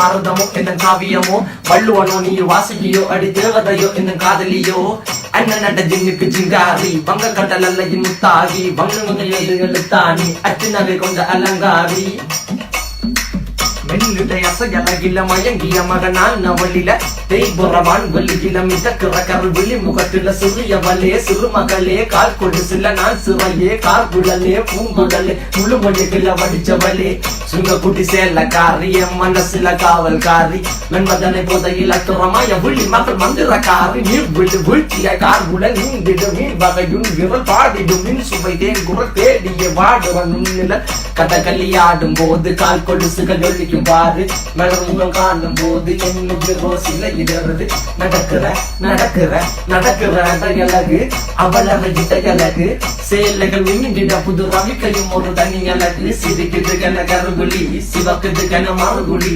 மகாபாரதமோ என்ன காவியமோ வள்ளுவனோ நீ வாசிக்கியோ அடி தேவதையோ என்ன காதலியோ அண்ணன் நட்ட ஜிங்குக்கு ஜிங்காரி வங்க கடலல்ல முத்தாகி வங்க எழுத்தாணி அச்சுநகை கொண்ட அலங்காரி அசையலகில மயங்கிய மகனான் நவளில தேய்புறவான் வெளியில மிதக்கிற கருவிழி முகத்தில சிறிய வலே சிறுமகளே கால் கொடு சில நான் சிறையே கார்குழலே பூங்குழலே முழுமொழிகள வடிச்சவளே சுங்க குட்டி சேலக்காரி என் மனசுல காவல்காரி மென்பதனை போதையில துறமாய விழி மகள் மந்திரக்காரி நீர் விழு வீழ்ச்சிய கார்குழல் நீந்திடு மீன் வகையும் விரல் பாடிடும் மின் சுவை தேன் குரல் தேடிய வாடுவன் நுண்ணில கதகளியாடும் போது கால் கொலுசுகள் ஒழிக்கும் பாரு மலர்முகம் காணும் போது என்னுக்கு ரோசில இடறது நடக்கிற அழகு அவளது அழகு சேலைகள் விண்ணிட புது ரவிக்கையும் ஒரு தனி அழகு சிரிக்குது கன கருகுலி சிவக்குது கன மறுகுலி